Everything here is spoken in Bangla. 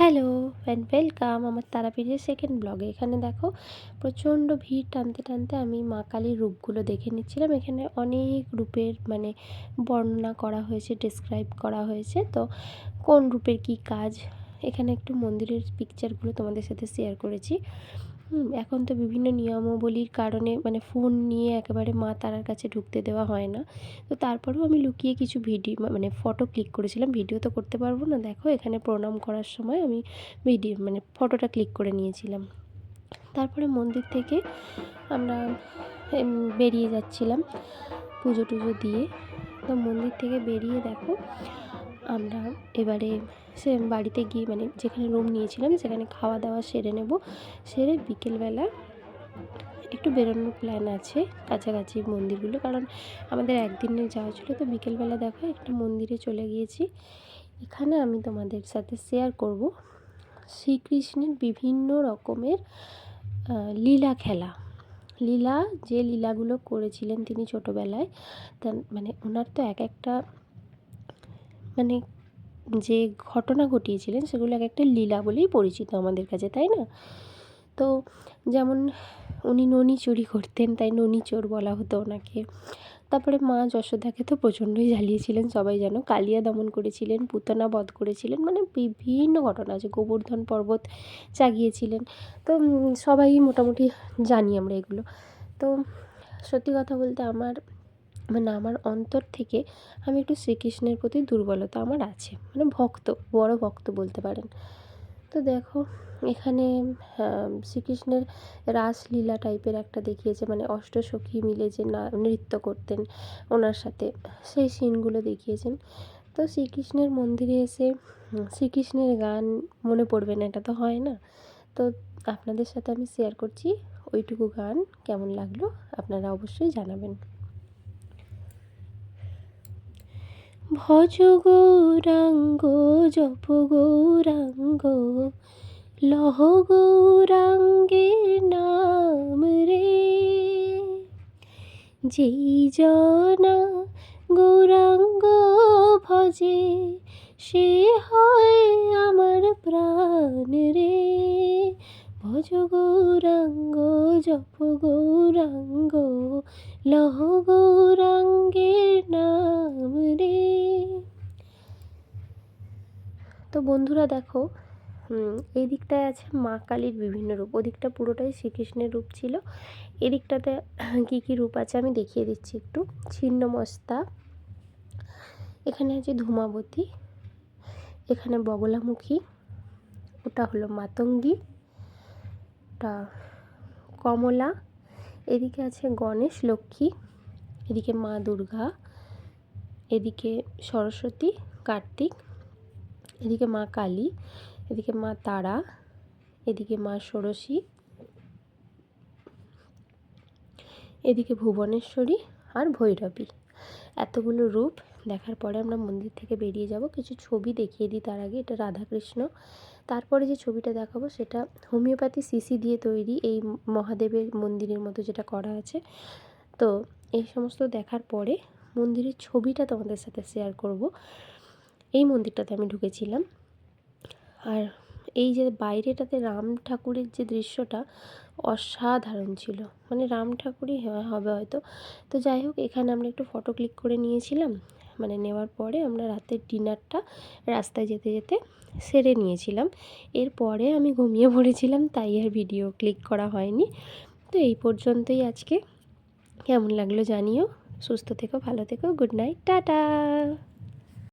হ্যালো অ্যান্ড ওয়েলকাম আমার তারাপীঠের সেকেন্ড ব্লগে। এখানে দেখো প্রচণ্ড ভিড় টানতে টানতে আমি মা কালীর রূপগুলো দেখে নিচ্ছিলাম। এখানে অনেক রূপের বর্ণনা করা হয়েছে, ডিসক্রাইব করা হয়েছে। তো কোন রূপের কি কাজ, এখানে একটু মন্দিরের পিকচারগুলো তোমাদের সাথে শেয়ার করেছি। এখন তো বিভিন্ন নিয়মাবলীর কারণে ফোন নিয়ে একেবারে মা তারার কাছে ঢুকতে দেওয়া হয় না। তো তারপরেও আমি লুকিয়ে কিছু ফটো ক্লিক করেছিলাম। ভিডিও তো করতে পারবো না। দেখো এখানে প্রণাম করার সময় আমি ফটোটা ক্লিক করে নিয়েছিলাম। তারপরে মন্দির থেকে আমরা বেরিয়ে যাচ্ছিলাম পুজো টুজো দিয়ে। তো মন্দির থেকে বেরিয়ে দেখো আমরা এবারে বাড়িতে গিয়ে যেখানে রুম নিয়েছিলাম সেখানে খাওয়া দাওয়া সেরে নেব। সেরে বিকেলবেলা একটু বেরোনোর প্ল্যান আছে কাছাকাছি মন্দিরগুলো, কারণ আমাদের একদিনের যাওয়া ছিল। তো বিকেলবেলা দেখো একটা মন্দিরে চলে গিয়েছি। এখানে আমি তোমাদের সাথে শেয়ার করব শ্রীকৃষ্ণের বিভিন্ন রকমের লীলা খেলা। যে লীলাগুলো করেছিলেন তিনি ছোটোবেলায়, তা ওনার তো এক একটা যে ঘটনা ঘটিয়েছিলেন সেগুলো এক একটা লীলা বলেই পরিচিত আমাদের কাছে, তাই না? তো যেমন উনি ননি চুরি করতেন, তাই ননি চোর বলা হতো ওনাকে। তারপরে মা যশোদাকে তো প্রচণ্ডই জ্বালিয়েছিলেন, সবাই জানো। কালিয়া দমন করেছিলেন, পুতনা বধ করেছিলেন, বিভিন্ন ঘটনা আছে। গোবর্ধন পর্বত চাগিয়েছিলেন। তো সবাই মোটামুটি জানি আমরা এগুলো। তো সত্যি কথা বলতে আমার অন্তর থেকে আমি একটু শ্রীকৃষ্ণের প্রতি দুর্বলতা আমার আছে, বড় ভক্ত বলতে পারেন। তো দেখো এখানে শ্রীকৃষ্ণের রাসলীলা টাইপের একটা দেখিয়েছে, অষ্টসখী মিলে যে নৃত্য করতেন ওনার সাথে, সেই সিনগুলো দেখিয়েছেন। তো শ্রীকৃষ্ণের মন্দিরে এসে শ্রীকৃষ্ণের গান মনে পড়বে না, এটা তো হয় না। তো আপনাদের সাথে আমি শেয়ার করছি ওইটুকু গান। কেমন লাগলো আপনারা অবশ্যই জানাবেন। ভজ গৌরাঙ্গ জপ গৌরাঙ্গ লহ গৌরাঙ্গের নাম রে, যেই জনা গৌরাঙ্গ ভজে সে হয় আমার প্রাণ রে। ভজ গৌরাঙ্গ জপ গৌরাঙ্গ লহ গৌরাঙ্গের নাম রে। তো বন্ধুরা দেখো এই দিকটায় আছে মা কালীর বিভিন্ন রূপ, ওদিকটা পুরোটাই শ্রীকৃষ্ণের রূপ ছিল। এদিকটাতে কী কী রূপ আছে আমি দেখিয়ে দিচ্ছি একটু। ছিন্নমস্তা, এখানে আছে ধূমাবতী, এখানে বগলামুখী, ওটা হলো মাতঙ্গী, ওটা কমলা, এদিকে আছে গণেশ লক্ষ্মী, এদিকে মা দুর্গা, এদিকে সরস্বতী কার্তিক, এদিকে মা কালী, এদিকে মা তারা, এদিকে মা ষোড়শী, এদিকে ভুবনেশ্বরী আর ভৈরবী। এতগুলো রূপ দেখার পরে আমরা মন্দির থেকে বেরিয়ে যাব। কিছু ছবি দেখিয়ে দিই তার আগে। এটা রাধাকৃষ্ণ। তারপরে যে ছবিটা দেখাবো সেটা হোমিওপ্যাথি সিসি দিয়ে তৈরি, এই মহাদেবের মন্দিরের মতো যেটা করা আছে। তো এই সমস্ত দেখার পরে মন্দিরের ছবিটা তোমাদের সাথে শেয়ার করব। এই মন্দিরটাতে আমি ঢুকেছিলাম। আর এই যে বাইরেটাতে রাম ঠাকুরের যে দৃশ্যটা অসাধারণ ছিল, রাম ঠাকুরই হবে হয়তো। তো যাই হোক, এখানে আমরা একটু ফটো ক্লিক করে নিয়েছিলাম। নেওয়ার পরে আমরা রাতের ডিনারটা রাস্তায় যেতে যেতে সেরে নিয়েছিলাম। এরপরে আমি ঘুমিয়ে পড়েছিলাম, তাই আর ভিডিও ক্লিক করা হয়নি। তো এই পর্যন্তই আজকে। কেমন লাগলো জানিও। সুস্থ থেকো, ভালো থেকো, গুড নাইট, টাটা।